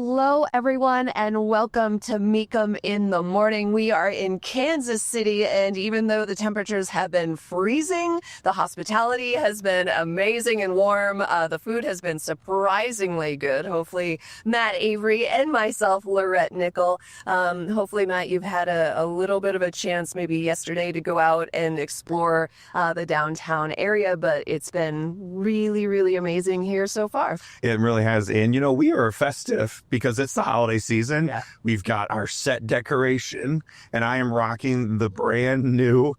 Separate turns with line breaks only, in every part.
Hello, everyone, and welcome to Mecum in the Morning. We are in Kansas City, and even though the temperatures have been freezing, the hospitality has been amazing and warm. The food has been surprisingly good. Hopefully, Matt Avery and myself, Lorette Nickel. Hopefully, Matt, you've had a little bit of a chance maybe yesterday to go out and explore the downtown area, but it's been really, really amazing here so far.
It really has. And, you know, we are festive because it's the holiday season.
Yeah.
We've got our set decoration, and I am rocking the brand new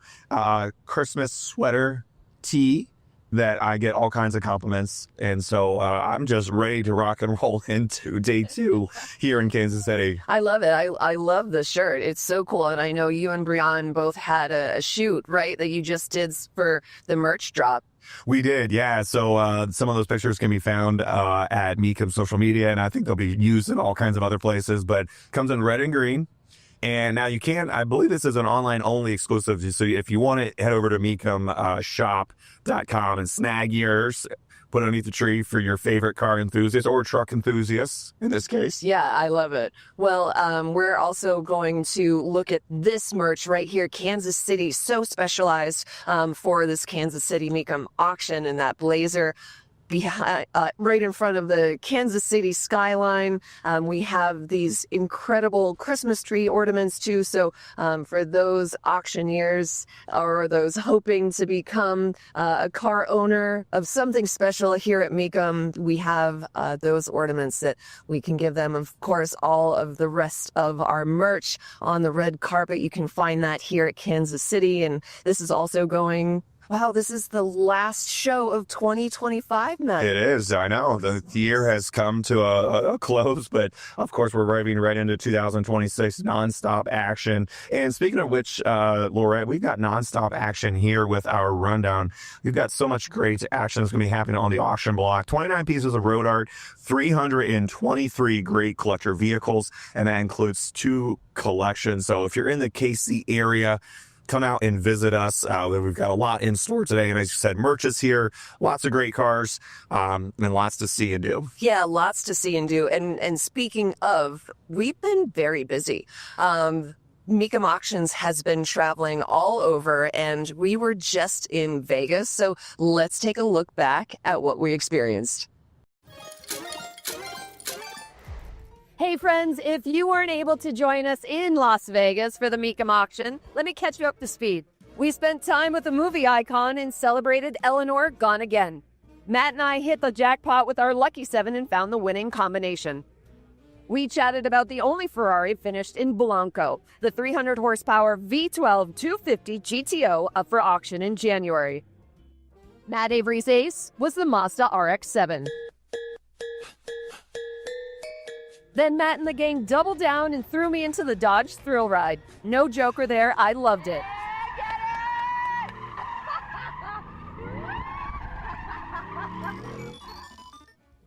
Christmas sweater tee that I get all kinds of compliments. And so I'm just ready to rock and roll into day 2 here in Kansas City.
I love it. I love the shirt. It's so cool. And I know you and Brian both had a shoot, right, that you just did for the merch drop.
We did, yeah. So some of those pictures can be found at Mecum social media, and I think they'll be used in all kinds of other places, but comes in red and green. And now you can, I believe this is an online only exclusive. So if you want it, head over to mecumshop.com and snag yours. Put underneath the tree for your favorite car enthusiast or truck enthusiasts in this case.
Yeah, I love it. Well, we're also going to look at this merch right here, Kansas City, so specialized for this Kansas City Mecum auction, and that blazer behind, right in front of the Kansas City skyline. We have these incredible Christmas tree ornaments too. So for those auctioneers or those hoping to become a car owner of something special here at Mecum, we have those ornaments that we can give them. Of course, all of the rest of our merch on the red carpet, you can find that here at Kansas City. And this is also going... Wow, this is the last show of 2025, Matt.
It is. I know. The year has come to a close, but of course, we're driving right into 2026 nonstop action. And speaking of which, Lorette, we've got nonstop action here with our rundown. We've got so much great action that's going to be happening on the auction block. 29 pieces of road art, 323 great collector vehicles, and that includes 2 collections. So if you're in the KC area, come out and visit us. We've got a lot in store today. And as you said, merch is here, lots of great cars, and lots to see and do.
Yeah, lots to see and do. And speaking of, we've been very busy. Mecum Auctions has been traveling all over, and we were just in Vegas. So let's take a look back at what we experienced. Hey friends, if you weren't able to join us in Las Vegas for the Mecum auction, let me catch you up to speed. We spent time with a movie icon and celebrated Eleanor Gone Again. Matt and I hit the jackpot with our Lucky 7 and found the winning combination. We chatted about the only Ferrari finished in Blanco, the 300 horsepower V12 250 GTO up for auction in January. Matt Avery's ace was the Mazda RX-7. Then Matt and the gang doubled down and threw me into the Dodge Thrill Ride. No joker there, I loved it.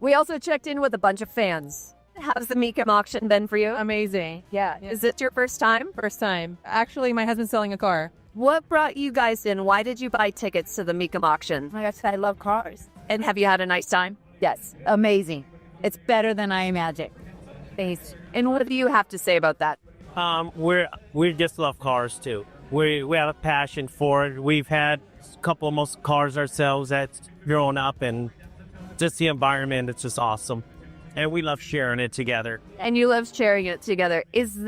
We also checked in with a bunch of fans. How's the Mecum auction been for you?
Amazing.
Yeah. Is this your first time?
First time. Actually, my husband's selling a car.
What brought you guys in? Why did you buy tickets to the Mecum auction?
Like I said, I love cars.
And have you had a nice time?
Yes, amazing. It's better than I imagined. Thanks.
And what do you have to say about that?
We just love cars too. We have a passion for it. We've had a couple of most cars ourselves that's grown up, and just the environment, it's just awesome. And we love sharing it together.
And you love sharing it together.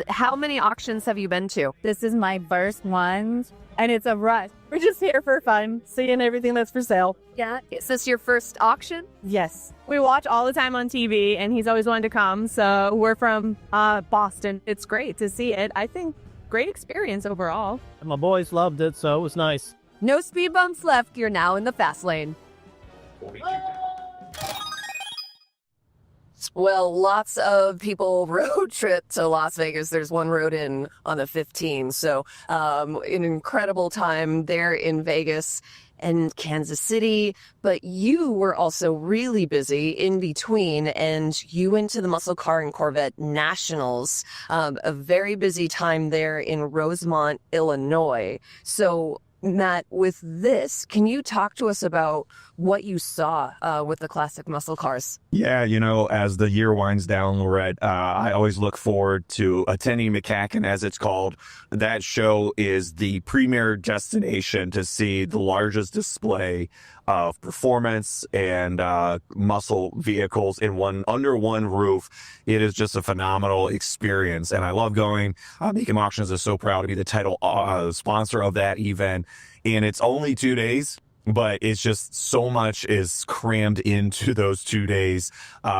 How many auctions have you been to?
This is my first one, and it's a rush. We're just here for fun, seeing everything that's for sale.
Yeah. Is this your first auction?
Yes. We watch all the time on TV, and he's always wanted to come, so we're from Boston. It's great to see it. I think great experience overall.
And my boys loved it, so it was nice.
No speed bumps left. You're now in the fast lane. Well, lots of people road trip to Las Vegas. There's one road in on the 15th. So an incredible time there in Vegas and Kansas City. But you were also really busy in between, and you went to the Muscle Car and Corvette Nationals, a very busy time there in Rosemont, Illinois. So Matt, with this, can you talk to us about what you saw with the classic muscle cars?
Yeah, as the year winds down, Lorette, I always look forward to attending McCacken, as it's called. That show is the premier destination to see the largest display of performance and muscle vehicles under one roof. It is just a phenomenal experience, and I love going. Mecum Auctions is so proud to be the title sponsor of that event, and it's only 2 days. But it's just so much is crammed into those 2 days.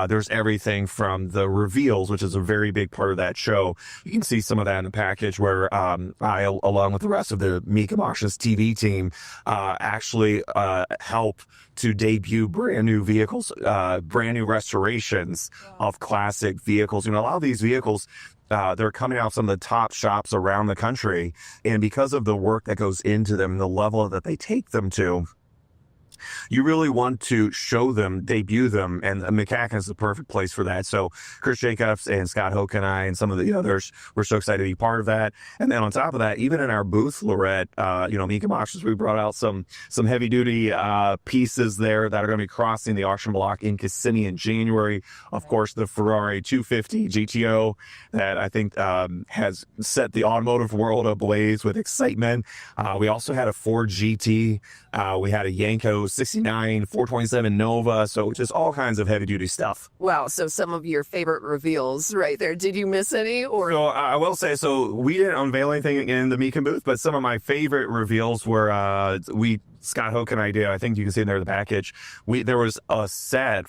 There's everything from the reveals, which is a very big part of that show. You can see some of that in the package where I, along with the rest of the Mecum Auctions TV team, actually help to debut brand new vehicles, brand new restorations of classic vehicles. A lot of these vehicles, they're coming out of some of the top shops around the country. And because of the work that goes into them, the level that they take them to, you really want to show them, debut them, and McCacken is the perfect place for that. So Chris Jacobs and Scott Hoke and I and some of the others, we're so excited to be part of that. And then on top of that, even in our booth, Lorette, Mecum Auctions, we brought out some heavy duty pieces there that are going to be crossing the auction block in Kissimmee in January. Of course, the Ferrari 250 GTO that I think has set the automotive world ablaze with excitement. We also had a Ford GT. We had a Yanko 69, 427 Nova, so just all kinds of heavy duty stuff.
Wow, so some of your favorite reveals right there. Did you miss any? Or
So I will say, we didn't unveil anything in the Mecum booth, but some of my favorite reveals were Scott Hoke and I did. I think you can see in there the package. There was a set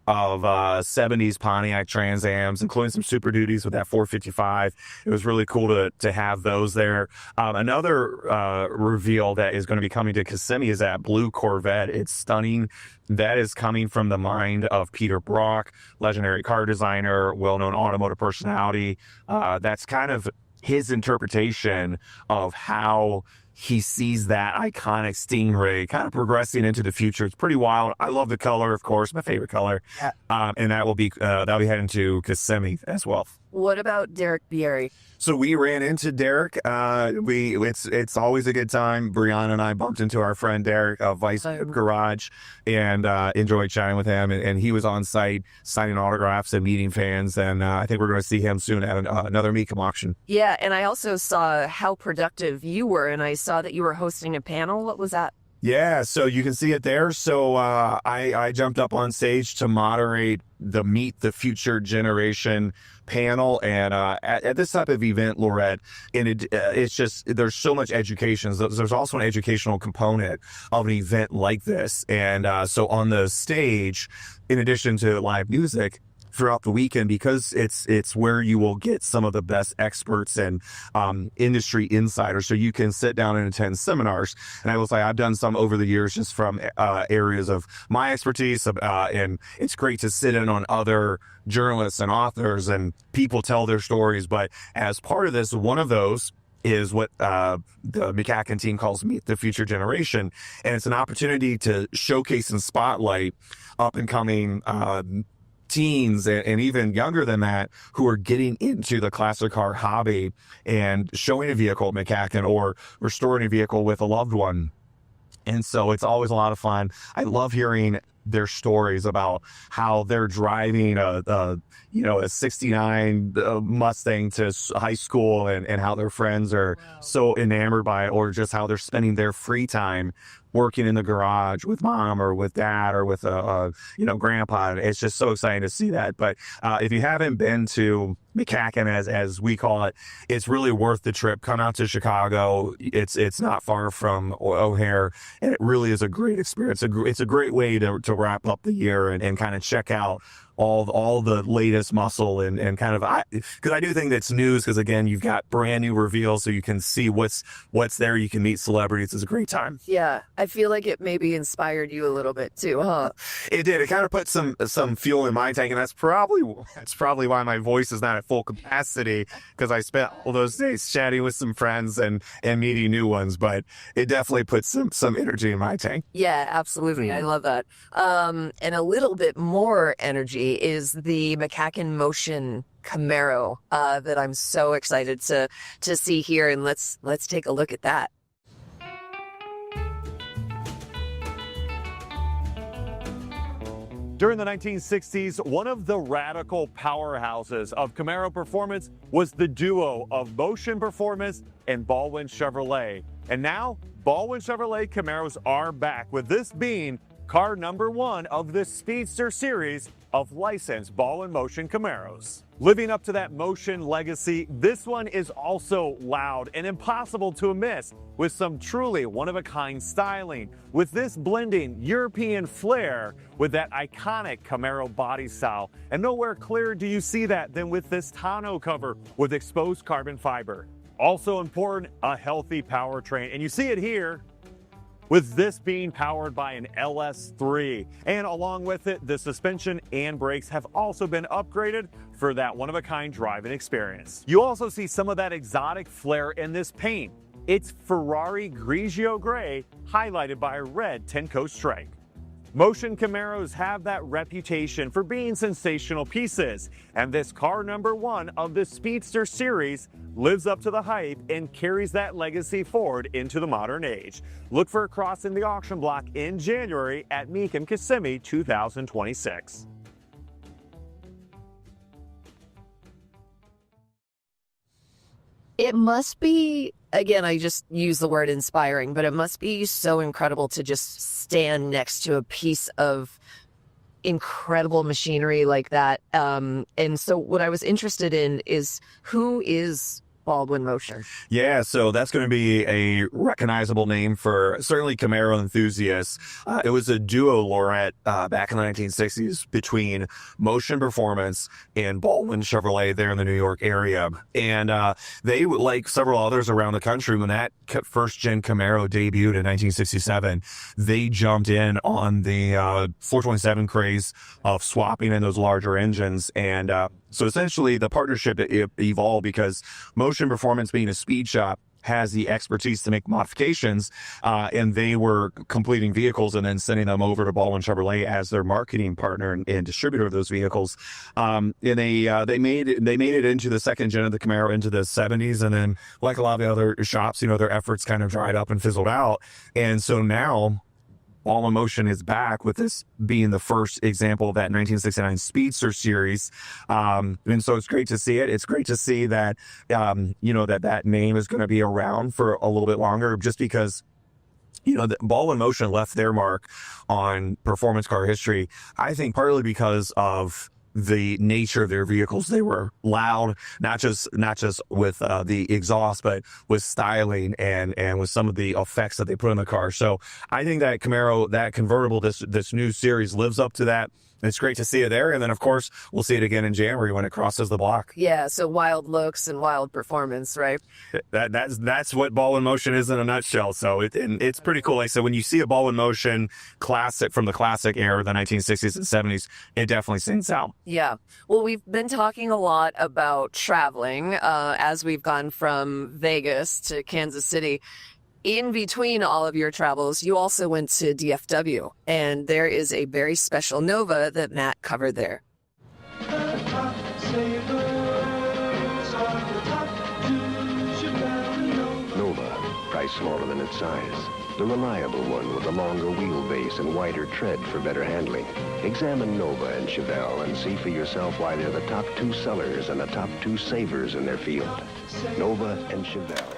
of 70s Pontiac Trans Ams, including some Super Duties with that 455. It was really cool to have those there. Another reveal that is going to be coming to Kissimmee is that blue Corvette. It's stunning. That is coming from the mind of Peter Brock, legendary car designer, well-known automotive personality. That's kind of his interpretation of how he sees that iconic Stingray kind of progressing into the future. It's pretty wild. I love the color, of course, my favorite color.
Yeah.
And that'll be heading to Kissimmee as well.
what about Derek Bieri?
So we ran into Derek. It's always a good time. Brianna and I bumped into our friend Derek, Vice Garage, and enjoyed chatting with him. And he was on site signing autographs and meeting fans. And I think we're going to see him soon at another Mecum auction.
Yeah, and I also saw how productive you were, and I saw that you were hosting a panel. What was that?
Yeah, so you can see it there. So I jumped up on stage to moderate the Meet the Future Generation panel. And at this type of event, Lorette, and it's just, there's so much education. There's also an educational component of an event like this. And so on the stage, in addition to live music, throughout the weekend, because it's where you will get some of the best experts and industry insiders, so you can sit down and attend seminars. And I will say I've done some over the years just from areas of my expertise, and it's great to sit in on other journalists and authors and people tell their stories. But as part of this, one of those is what the McCacken team calls Meet the Future Generation. And it's an opportunity to showcase and spotlight up and coming teens and even younger than that who are getting into the classic car hobby and showing a vehicle at McCacken or restoring a vehicle with a loved one. And so it's always a lot of fun. I love hearing their stories about how they're driving a 69 Mustang to high school and how their friends are so enamored by it, or just how they're spending their free time working in the garage with mom or with dad or with grandpa. It's just so exciting to see that. But if you haven't been to McCacken, as we call it, it's really worth the trip. Come out to Chicago. It's not far from O'Hare, and it really is a great experience. It's a great way to wrap up the year and kind of check out all the latest muscle and kind of, because I do think that's news, because again, you've got brand new reveals, so you can see what's there. You can meet celebrities. It's a great time.
Yeah, I feel like it maybe inspired you a little bit too, huh?
It did. It kind of put some fuel in my tank, and that's probably why my voice is not at full capacity, because I spent all those days chatting with some friends and meeting new ones. But it definitely put some energy in my tank.
Yeah, absolutely. I love that. And a little bit more energy is the McCacken Motion Camaro that I'm so excited to see here, and let's take a look at that.
During the 1960s, one of the radical powerhouses of Camaro performance was the duo of Motion Performance and Baldwin Chevrolet. And now, Baldwin Chevrolet Camaros are back, with this being car number 1 of the Speedster series of licensed Baldwin Motion Camaros. Living up to that Motion legacy, this one is also loud and impossible to miss, with some truly one-of-a-kind styling, with this blending European flair with that iconic Camaro body style. And nowhere clearer do you see that than with this tonneau cover with exposed carbon fiber. Also important, a healthy powertrain, and you see it here, with this being powered by an LS3. And along with it, the suspension and brakes have also been upgraded for that one-of-a-kind driving experience. You also see some of that exotic flair in this paint. It's Ferrari Grigio Gray, highlighted by a red 10-coat stripe. Motion Camaros have that reputation for being sensational pieces, and this car number 1 of the Speedster series lives up to the hype and carries that legacy forward into the modern age. Look for it crossing the auction block in January at Mecum Kissimmee 2026.
It must be, again, I just use the word inspiring, but it must be so incredible to just stand next to a piece of incredible machinery like that. And so what I was interested in is, who is Baldwin Motion?
Yeah, so that's going to be a recognizable name for certainly Camaro enthusiasts. It was a duo, Laurette, back in the 1960s between Motion Performance and Baldwin Chevrolet there in the New York area. And they, like several others around the country, when that first-gen Camaro debuted in 1967, they jumped in on the 427 craze of swapping in those larger engines. And so essentially the partnership evolved because Motion Performance, being a speed shop, has the expertise to make modifications, and they were completing vehicles and then sending them over to Baldwin Chevrolet as their marketing partner and distributor of those vehicles. And they made it into the second gen of the Camaro into the 70s, and then, like a lot of the other shops, their efforts kind of dried up and fizzled out. And so now Baldwin Motion is back, with this being the first example of that 1969 Speedster series. And so it's great to see it. It's great to see that, that name is going to be around for a little bit longer, just because, the Baldwin Motion left their mark on performance car history, I think partly because of the nature of their vehicles. They were loud, not just with the exhaust, but with styling and with some of the effects that they put in the car. So I think that Camaro, that convertible, this new series lives up to that. It's great to see it there. And then, of course, we'll see it again in January when it crosses the block.
Yeah, so wild looks and wild performance, right?
That's what Baldwin Motion is in a nutshell. So it's pretty cool. Like I said, when you see a Baldwin Motion classic from the classic era, the 1960s and 70s, it definitely stands out.
Yeah. Well, we've been talking a lot about traveling as we've gone from Vegas to Kansas City. In between all of your travels, you also went to DFW, and there is a very special Nova that Matt covered there.
Nova, priced smaller than its size. The reliable one with a longer wheelbase and wider tread for better handling. Examine Nova and Chevelle and see for yourself why they're the top 2 sellers and the top 2 savers in their field. Nova and Chevelle.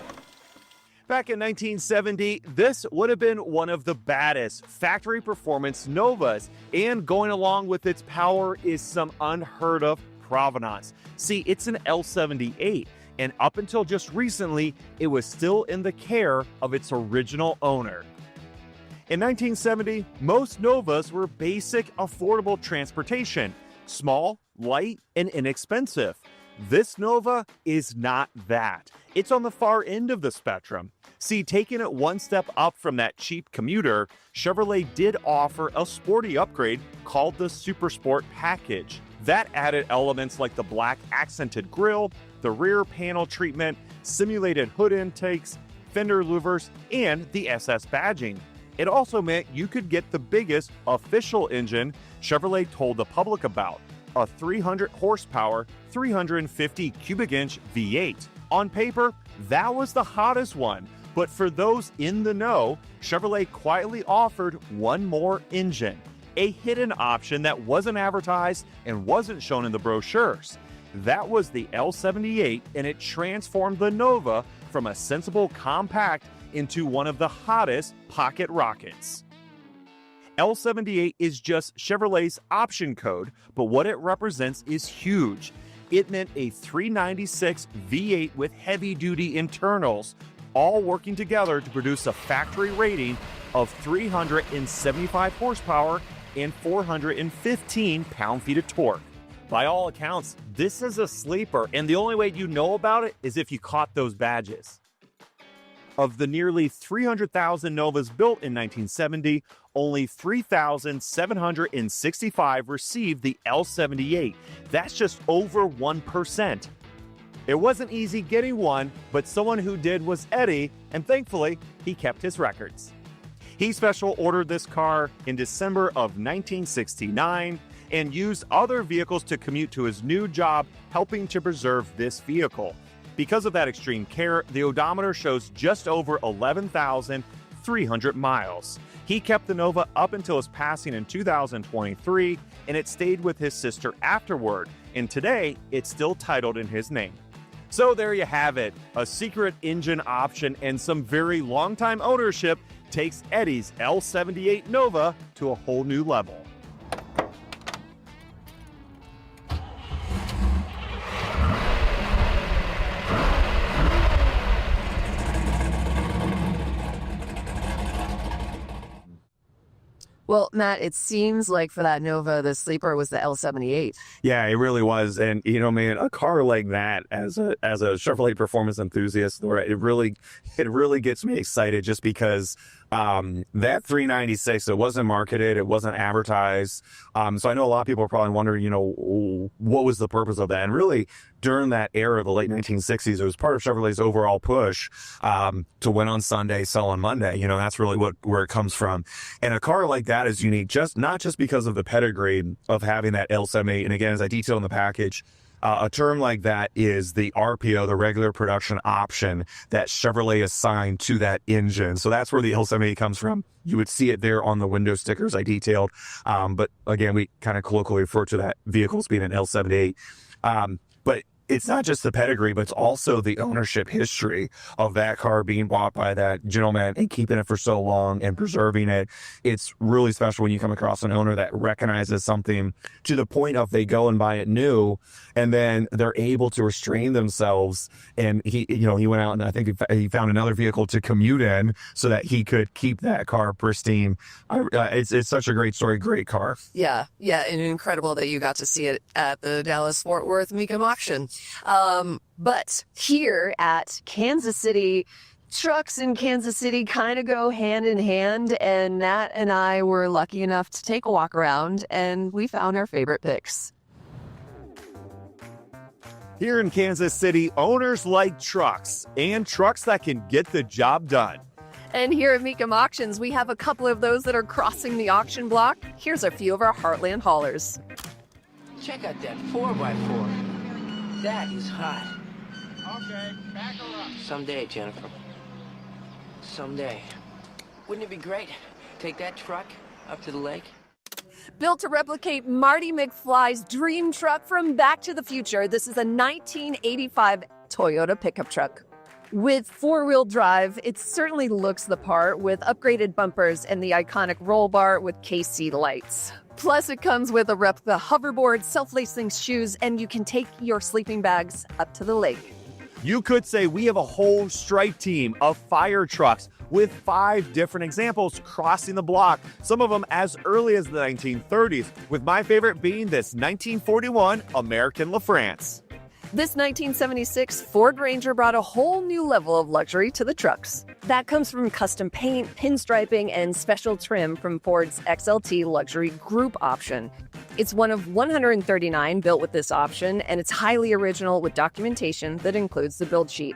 Back in 1970, this would have been one of the baddest factory performance Novas, and going along with its power is some unheard of provenance. See, it's an L78, and up until just recently, it was still in the care of its original owner. In 1970, most Novas were basic, affordable transportation, small, light, and inexpensive. This Nova is not that. It's on the far end of the spectrum. See, taking it one step up from that cheap commuter, Chevrolet did offer a sporty upgrade called the Super Sport Package. That added elements like the black accented grille, the rear panel treatment, simulated hood intakes, fender louvers, and the SS badging. It also meant you could get the biggest official engine Chevrolet told the public about, a 300 horsepower, 350 cubic inch V8. On paper, that was the hottest one, but for those in the know, Chevrolet quietly offered one more engine. a hidden option that wasn't advertised and wasn't shown in the brochures. That was the L78, and it transformed the Nova from a sensible compact into one of the hottest pocket rockets. L78 is just Chevrolet's option code, but what it represents is huge. It meant a 396 V8 with heavy-duty internals, all working together to produce a factory rating of 375 horsepower and 415 pound-feet of torque. By all accounts, this is a sleeper, and the only way you know about it is if you caught those badges. Of the nearly 300,000 Novas built in 1970, only 3,765 received the L78. That's just over 1%. It wasn't easy getting one, but someone who did was Eddie, and thankfully, he kept his records. He special ordered this car in December of 1969 and used other vehicles to commute to his new job, helping to preserve this vehicle. Because of that extreme care, the odometer shows just over 11,300 miles. He kept the Nova up until his passing in 2023, and it stayed with his sister afterward, and today it's still titled in his name. So there you have it. A secret engine option and some very long-time ownership takes Eddie's L78 Nova to a whole new level.
Well, Matt, it seems like for that Nova, the sleeper was the L78.
Yeah, it really was. And, you know, man, a car like that, as a Chevrolet performance enthusiast, Laura, it really gets me excited just because that 396, it wasn't marketed, it wasn't advertised. So I know a lot of people are probably wondering, you know, what was the purpose of that? And really, during that era, the late 1960s, it was part of Chevrolet's overall push to win on Sunday, sell on Monday. You know, that's really where it comes from. And a car like that is unique, not just because of the pedigree of having that L78. And again, as I detail in the package, a term like that is the RPO, the regular production option that Chevrolet assigned to that engine. So that's where the L78 comes from. You would see it there on the window stickers I detailed. But again, we kind of colloquially refer to that vehicle as being an L78. But it's not just the pedigree, but it's also the ownership history of that car being bought by that gentleman and keeping it for so long and preserving it. It's really special when you come across an owner that recognizes something to the point of they go and buy it new, and then they're able to restrain themselves. And he went out and I think he found another vehicle to commute in so that he could keep that car pristine. It's such a great story, great car.
Yeah, and incredible that you got to see it at the Dallas-Fort Worth Mecum auction. But here at Kansas City, trucks in Kansas City kind of go hand in hand, and Nat and I were lucky enough to take a walk around, and we found our favorite picks.
Here in Kansas City, owners like trucks, and trucks that can get the job done.
And here at Mecum Auctions, we have a couple of those that are crossing the auction block. Here's a few of our Heartland haulers.
Check out that 4x4. That is hot.
Okay, back her up.
Someday, Jennifer. Someday. Wouldn't it be great? Take that truck up to the lake.
Built to replicate Marty McFly's dream truck from Back to the Future, this is a 1985 Toyota pickup truck. With four-wheel drive, it certainly looks the part with upgraded bumpers and the iconic roll bar with KC lights. Plus, it comes with a replica hoverboard, self-lacing shoes, and you can take your sleeping bags up to the lake.
You could say we have a whole strike team of fire trucks with 5 different examples crossing the block, some of them as early as the 1930s, with my favorite being this 1941 American LaFrance.
This 1976 Ford Ranger brought a whole new level of luxury to the trucks. That comes from custom paint, pinstriping, and special trim from Ford's XLT luxury group option. It's one of 139 built with this option, and it's highly original with documentation that includes the build sheet.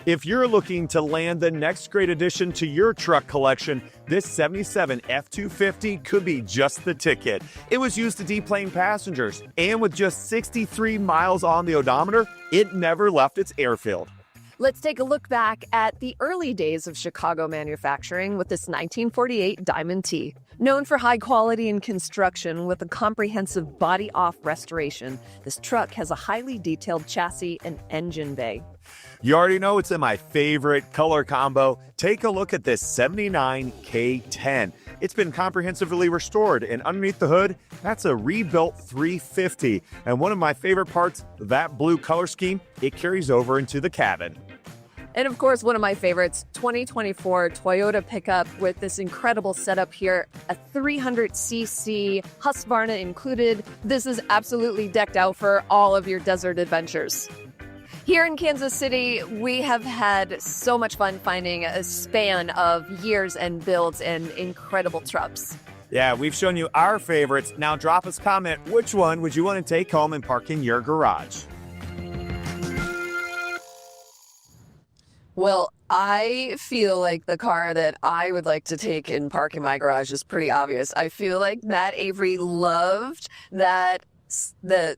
If you're looking to land the next great addition to your truck collection, this 77 F-250 could be just the ticket. It was used to deplane passengers, and with just 63 miles on the odometer, it never left its airfield.
Let's take a look back at the early days of Chicago manufacturing with this 1948 Diamond T. Known for high quality and construction with a comprehensive body-off restoration, this truck has a highly detailed chassis and engine bay.
You already know it's in my favorite color combo. Take a look at this 79 K10. It's been comprehensively restored, and underneath the hood, that's a rebuilt 350. And one of my favorite parts, that blue color scheme, it carries over into the cabin.
And of course, one of my favorites, 2024 Toyota pickup with this incredible setup here, a 300cc Husqvarna included. This is absolutely decked out for all of your desert adventures. Here in Kansas City, we have had so much fun finding a span of years and builds and incredible trucks.
Yeah, we've shown you our favorites. Now drop us a comment. Which one would you want to take home and park in your garage?
Well, I feel like the car that I would like to take and park in my garage is pretty obvious. I feel like Matt Avery loved that the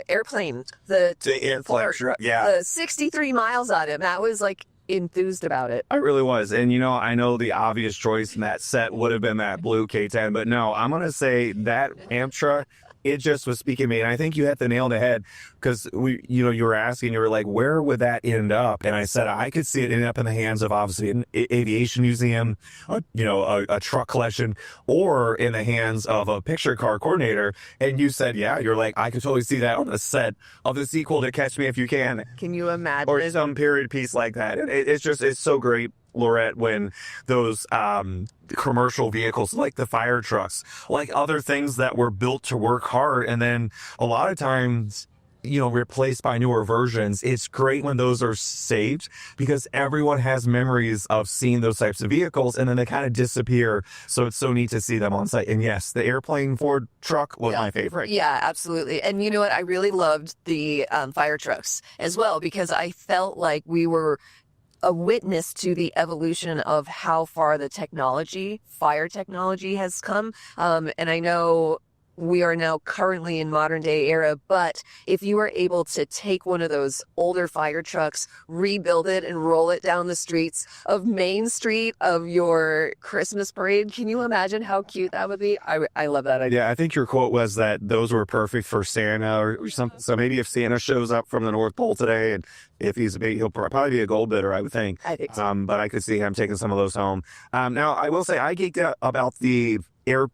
airplane, the
airplane truck, yeah.
the 63 miles on it. Matt was like enthused about it.
I really was. And, I know the obvious choice in that set would have been that blue K10, but no, I'm going to say that Amp truck, it just was speaking to me. And I think you hit the nail on the head because you were asking, you were like, where would that end up? And I said, I could see it ending up in the hands of obviously an aviation museum, a truck collection, or in the hands of a picture car coordinator. And you said, yeah, you're like, I could totally see that on the set of the sequel to Catch Me If You Can.
Can you imagine?
Or some period piece like that. It's so great, Laurette, when those commercial vehicles like the fire trucks, like other things that were built to work hard, and then a lot of times, replaced by newer versions. It's great when those are saved because everyone has memories of seeing those types of vehicles and then they kind of disappear. So it's so neat to see them on site. And yes, the airplane Ford truck was my favorite.
Yeah, absolutely. And you know what? I really loved the fire trucks as well because I felt like we were a witness to the evolution of how far the fire technology has come. And I know we are now currently in modern day era, but if you were able to take one of those older fire trucks, rebuild it and roll it down the streets of Main Street of your Christmas parade, can you imagine how cute that would be? I love that idea.
Yeah, I think your quote was that those were perfect for Santa or something. So maybe if Santa shows up from the North Pole today, and if he'll probably be a gold bidder, I would think.
I think so.
But I could see him taking some of those home. Now, I will say I geeked out about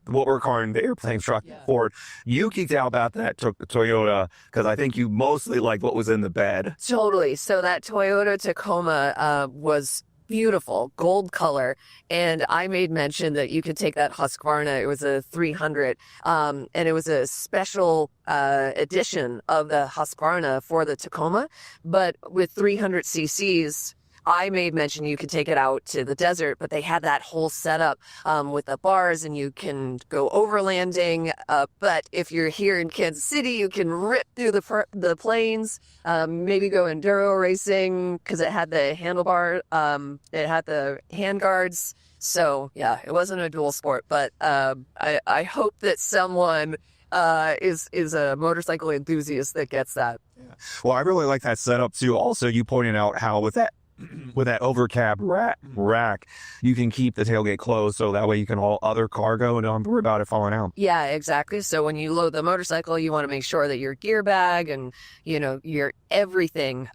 what we're calling the airplane truck Ford. You geeked out about that Toyota because I think you mostly like what was in the bed.
Totally. So that Toyota Tacoma was beautiful, gold color. And I made mention that you could take that Husqvarna. It was a 300. And it was a special edition of the Husqvarna for the Tacoma. But with 300 cc's, I made mention you could take it out to the desert, but they had that whole setup with the bars and you can go overlanding. But if you're here in Kansas City, you can rip through the plains, maybe go enduro racing because it had the handlebar, it had the handguards. So yeah, it wasn't a dual sport, but I hope that someone is a motorcycle enthusiast that gets that.
Yeah. Well, I really like that setup too. Also, you pointed out how with that overcab rack, you can keep the tailgate closed so that way you can haul other cargo and don't worry about it falling out.
Yeah, exactly. So when you load the motorcycle, you want to make sure that your gear bag and, your everything,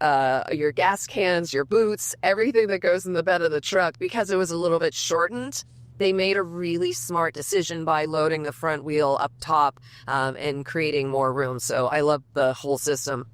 your gas cans, your boots, everything that goes in the bed of the truck, because it was a little bit shortened, they made a really smart decision by loading the front wheel up top and creating more room. So I love the whole system.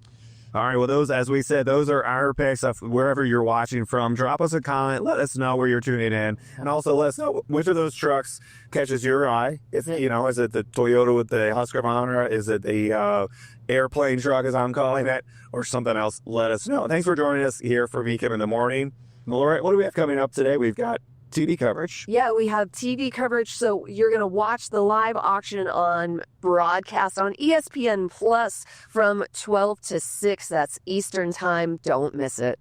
All right, well, those, as we said, those are our picks of wherever you're watching from. Drop us a comment. Let us know where you're tuning in. And also let us know which of those trucks catches your eye. Is it the Toyota with the Husqvarna? Is it the airplane truck, as I'm calling it, or something else? Let us know. Thanks for joining us here for Mecum in the Morning. Laura, what do we have coming up today? We've got TV coverage.
Yeah, we have TV coverage. So you're going to watch the live auction on broadcast on ESPN Plus from 12 to 6. That's Eastern time. Don't miss it.